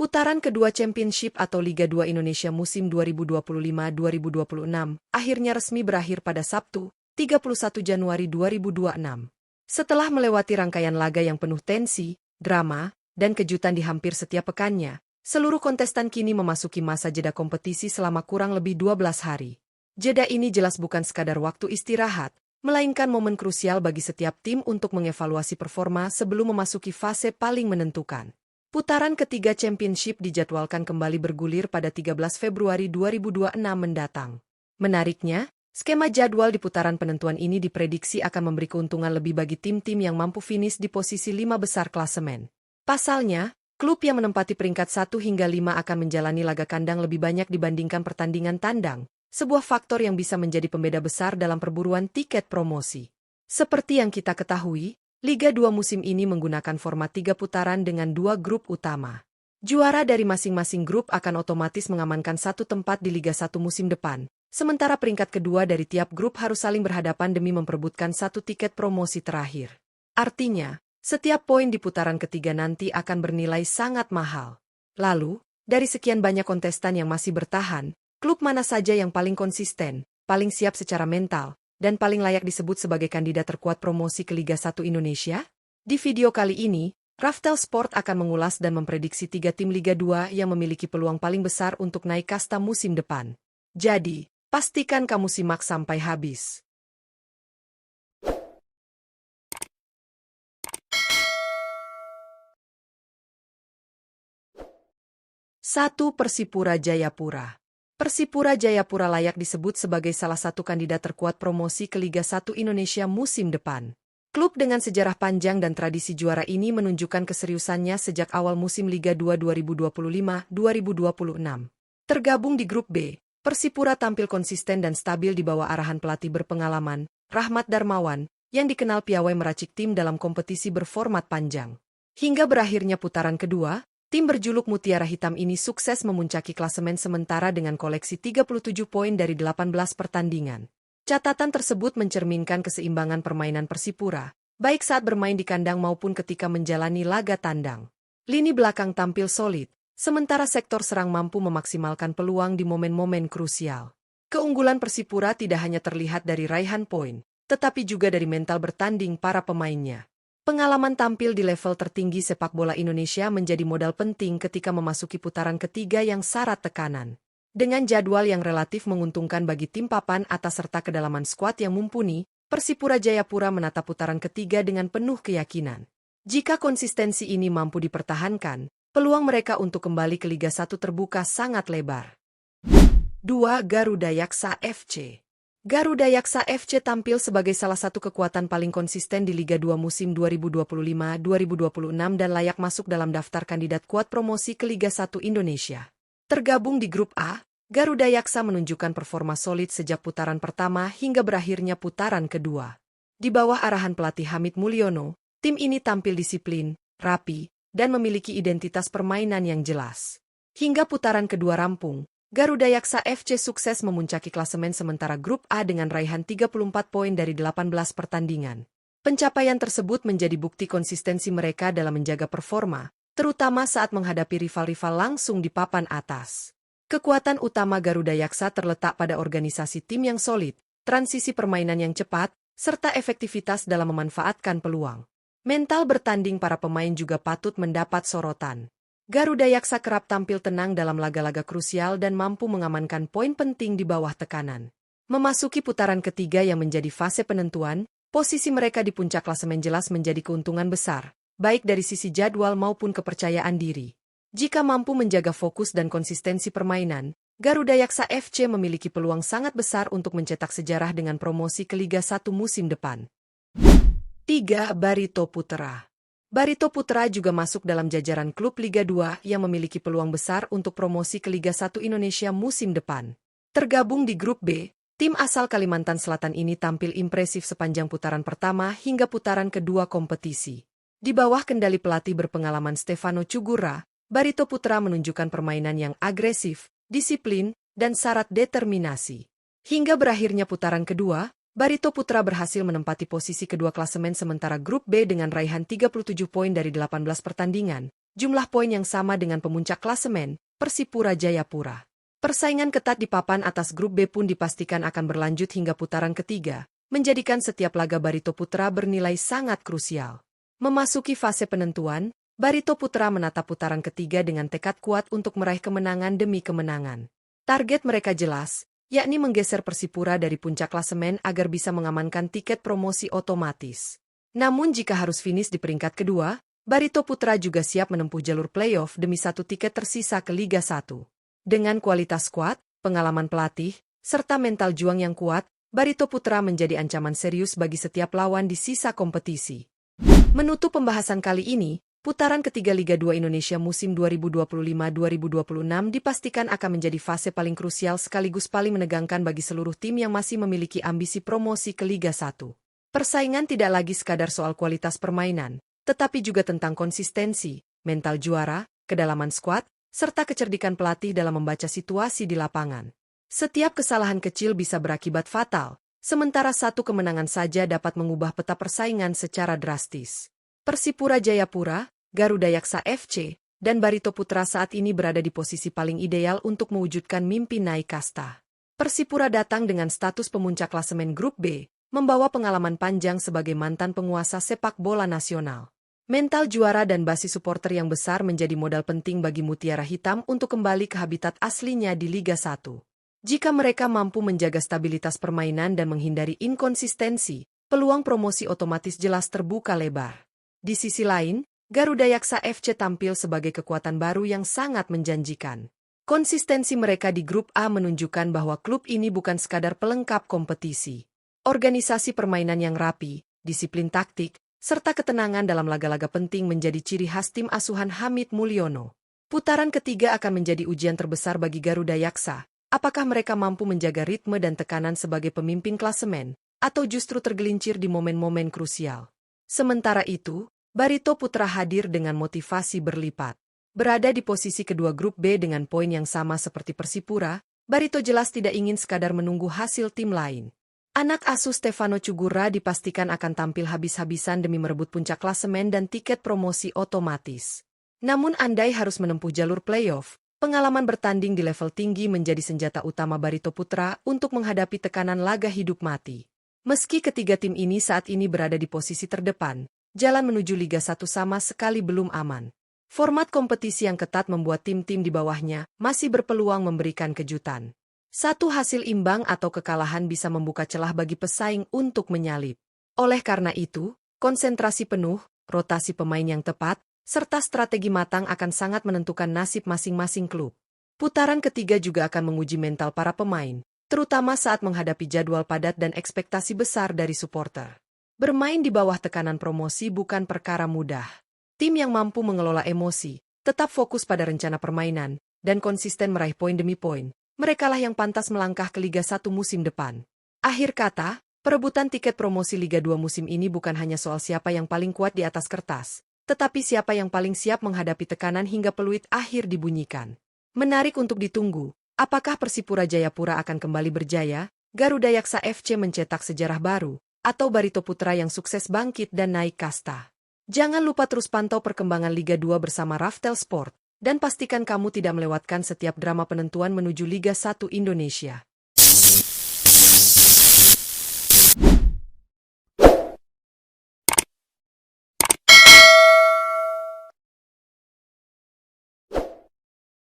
Putaran kedua Championship atau Liga 2 Indonesia musim 2025-2026 akhirnya resmi berakhir pada Sabtu, 31 Januari 2026. Setelah melewati rangkaian laga yang penuh tensi, drama, dan kejutan di hampir setiap pekannya, seluruh kontestan kini memasuki masa jeda kompetisi selama kurang lebih 12 hari. Jeda ini jelas bukan sekadar waktu istirahat, melainkan momen krusial bagi setiap tim untuk mengevaluasi performa sebelum memasuki fase paling menentukan. Putaran ketiga Championship dijadwalkan kembali bergulir pada 13 Februari 2026 mendatang. Menariknya, skema jadwal di putaran penentuan ini diprediksi akan memberi keuntungan lebih bagi tim-tim yang mampu finish di posisi 5 besar klasemen. Pasalnya, klub yang menempati peringkat 1 hingga 5 akan menjalani laga kandang lebih banyak dibandingkan pertandingan tandang, sebuah faktor yang bisa menjadi pembeda besar dalam perburuan tiket promosi. Seperti yang kita ketahui, Liga 2 musim ini menggunakan format 3 putaran dengan 2 grup utama. Juara dari masing-masing grup akan otomatis mengamankan satu tempat di Liga 1 musim depan, sementara peringkat kedua dari tiap grup harus saling berhadapan demi memperebutkan satu tiket promosi terakhir. Artinya, setiap poin di putaran ketiga nanti akan bernilai sangat mahal. Lalu, dari sekian banyak kontestan yang masih bertahan, klub mana saja yang paling konsisten, paling siap secara mental, dan paling layak disebut sebagai kandidat terkuat promosi ke Liga 1 Indonesia? Di video kali ini, Raftel Sport akan mengulas dan memprediksi 3 tim Liga 2 yang memiliki peluang paling besar untuk naik kasta musim depan. Jadi, pastikan kamu simak sampai habis. 1. Persipura Jayapura. Persipura Jayapura layak disebut sebagai salah satu kandidat terkuat promosi ke Liga 1 Indonesia musim depan. Klub dengan sejarah panjang dan tradisi juara ini menunjukkan keseriusannya sejak awal musim Liga 2 2025-2026. Tergabung di grup B, Persipura tampil konsisten dan stabil di bawah arahan pelatih berpengalaman, Rahmat Darmawan, yang dikenal piawai meracik tim dalam kompetisi berformat panjang. Hingga berakhirnya putaran kedua, tim berjuluk Mutiara Hitam ini sukses memuncaki klasemen sementara dengan koleksi 37 poin dari 18 pertandingan. Catatan tersebut mencerminkan keseimbangan permainan Persipura, baik saat bermain di kandang maupun ketika menjalani laga tandang. Lini belakang tampil solid, sementara sektor serang mampu memaksimalkan peluang di momen-momen krusial. Keunggulan Persipura tidak hanya terlihat dari raihan poin, tetapi juga dari mental bertanding para pemainnya. Pengalaman tampil di level tertinggi sepak bola Indonesia menjadi modal penting ketika memasuki putaran ketiga yang syarat tekanan. Dengan jadwal yang relatif menguntungkan bagi tim papan atas serta kedalaman skuad yang mumpuni, Persipura Jayapura menatap putaran ketiga dengan penuh keyakinan. Jika konsistensi ini mampu dipertahankan, peluang mereka untuk kembali ke Liga 1 terbuka sangat lebar. 2. Garuda Yaksa FC. Garuda Yaksa FC tampil sebagai salah satu kekuatan paling konsisten di Liga 2 musim 2025-2026 dan layak masuk dalam daftar kandidat kuat promosi ke Liga 1 Indonesia. Tergabung di grup A, Garuda Yaksa menunjukkan performa solid sejak putaran pertama hingga berakhirnya putaran kedua. Di bawah arahan pelatih Hamid Mulyono, tim ini tampil disiplin, rapi, dan memiliki identitas permainan yang jelas. Hingga putaran kedua rampung, Garuda Yaksa FC sukses memuncaki klasemen sementara grup A dengan raihan 34 poin dari 18 pertandingan. Pencapaian tersebut menjadi bukti konsistensi mereka dalam menjaga performa, terutama saat menghadapi rival-rival langsung di papan atas. Kekuatan utama Garuda Yaksa terletak pada organisasi tim yang solid, transisi permainan yang cepat, serta efektivitas dalam memanfaatkan peluang. Mental bertanding para pemain juga patut mendapat sorotan. Garuda Yaksa kerap tampil tenang dalam laga-laga krusial dan mampu mengamankan poin penting di bawah tekanan. Memasuki putaran ketiga yang menjadi fase penentuan, posisi mereka di puncak klasemen jelas menjadi keuntungan besar, baik dari sisi jadwal maupun kepercayaan diri. Jika mampu menjaga fokus dan konsistensi permainan, Garuda Yaksa FC memiliki peluang sangat besar untuk mencetak sejarah dengan promosi ke Liga 1 musim depan. 3. Barito Putra. Barito Putra juga masuk dalam jajaran klub Liga 2 yang memiliki peluang besar untuk promosi ke Liga 1 Indonesia musim depan. Tergabung di grup B, tim asal Kalimantan Selatan ini tampil impresif sepanjang putaran pertama hingga putaran kedua kompetisi. Di bawah kendali pelatih berpengalaman Stefano Cugura, Barito Putra menunjukkan permainan yang agresif, disiplin, dan syarat determinasi. Hingga berakhirnya putaran kedua, Barito Putra berhasil menempati posisi kedua klasemen sementara grup B dengan raihan 37 poin dari 18 pertandingan, jumlah poin yang sama dengan pemuncak klasemen, Persipura Jayapura. Persaingan ketat di papan atas grup B pun dipastikan akan berlanjut hingga putaran ketiga, menjadikan setiap laga Barito Putra bernilai sangat krusial. Memasuki fase penentuan, Barito Putra menatap putaran ketiga dengan tekad kuat untuk meraih kemenangan demi kemenangan. Target mereka jelas, yakni menggeser Persipura dari puncak klasemen agar bisa mengamankan tiket promosi otomatis. Namun jika harus finish di peringkat kedua, Barito Putra juga siap menempuh jalur playoff demi satu tiket tersisa ke Liga 1. Dengan kualitas skuad, pengalaman pelatih, serta mental juang yang kuat, Barito Putra menjadi ancaman serius bagi setiap lawan di sisa kompetisi. Menutup pembahasan kali ini, putaran ketiga Liga 2 Indonesia musim 2025-2026 dipastikan akan menjadi fase paling krusial sekaligus paling menegangkan bagi seluruh tim yang masih memiliki ambisi promosi ke Liga 1. Persaingan tidak lagi sekadar soal kualitas permainan, tetapi juga tentang konsistensi, mental juara, kedalaman skuad, serta kecerdikan pelatih dalam membaca situasi di lapangan. Setiap kesalahan kecil bisa berakibat fatal, sementara satu kemenangan saja dapat mengubah peta persaingan secara drastis. Persipura Jayapura, Garuda Yaksa FC, dan Barito Putra saat ini berada di posisi paling ideal untuk mewujudkan mimpi naik kasta. Persipura datang dengan status pemuncak klasemen grup B, membawa pengalaman panjang sebagai mantan penguasa sepak bola nasional. Mental juara dan basis supporter yang besar menjadi modal penting bagi Mutiara Hitam untuk kembali ke habitat aslinya di Liga 1. Jika mereka mampu menjaga stabilitas permainan dan menghindari inkonsistensi, peluang promosi otomatis jelas terbuka lebar. Di sisi lain, Garuda Yaksa FC tampil sebagai kekuatan baru yang sangat menjanjikan. Konsistensi mereka di grup A menunjukkan bahwa klub ini bukan sekadar pelengkap kompetisi. Organisasi permainan yang rapi, disiplin taktik, serta ketenangan dalam laga-laga penting menjadi ciri khas tim asuhan Hamid Mulyono. Putaran ketiga akan menjadi ujian terbesar bagi Garuda Yaksa. Apakah mereka mampu menjaga ritme dan tekanan sebagai pemimpin klasemen, atau justru tergelincir di momen-momen krusial? Sementara itu, Barito Putra hadir dengan motivasi berlipat. Berada di posisi kedua grup B dengan poin yang sama seperti Persipura, Barito jelas tidak ingin sekadar menunggu hasil tim lain. Anak asuh Stefano Cugura dipastikan akan tampil habis-habisan demi merebut puncak klasemen dan tiket promosi otomatis. Namun andai harus menempuh jalur playoff, pengalaman bertanding di level tinggi menjadi senjata utama Barito Putra untuk menghadapi tekanan laga hidup mati. Meski ketiga tim ini saat ini berada di posisi terdepan, jalan menuju Liga 1 sama sekali belum aman. Format kompetisi yang ketat membuat tim-tim di bawahnya masih berpeluang memberikan kejutan. Satu hasil imbang atau kekalahan bisa membuka celah bagi pesaing untuk menyalip. Oleh karena itu, konsentrasi penuh, rotasi pemain yang tepat, serta strategi matang akan sangat menentukan nasib masing-masing klub. Putaran ketiga juga akan menguji mental para pemain, terutama saat menghadapi jadwal padat dan ekspektasi besar dari supporter. Bermain di bawah tekanan promosi bukan perkara mudah. Tim yang mampu mengelola emosi, tetap fokus pada rencana permainan, dan konsisten meraih poin demi poin, merekalah yang pantas melangkah ke Liga 1 musim depan. Akhir kata, perebutan tiket promosi Liga 2 musim ini bukan hanya soal siapa yang paling kuat di atas kertas, tetapi siapa yang paling siap menghadapi tekanan hingga peluit akhir dibunyikan. Menarik untuk ditunggu, apakah Persipura Jayapura akan kembali berjaya, Garuda Yaksa FC mencetak sejarah baru, atau Barito Putra yang sukses bangkit dan naik kasta. Jangan lupa terus pantau perkembangan Liga 2 bersama Raftel Sport, dan pastikan kamu tidak melewatkan setiap drama penentuan menuju Liga 1 Indonesia.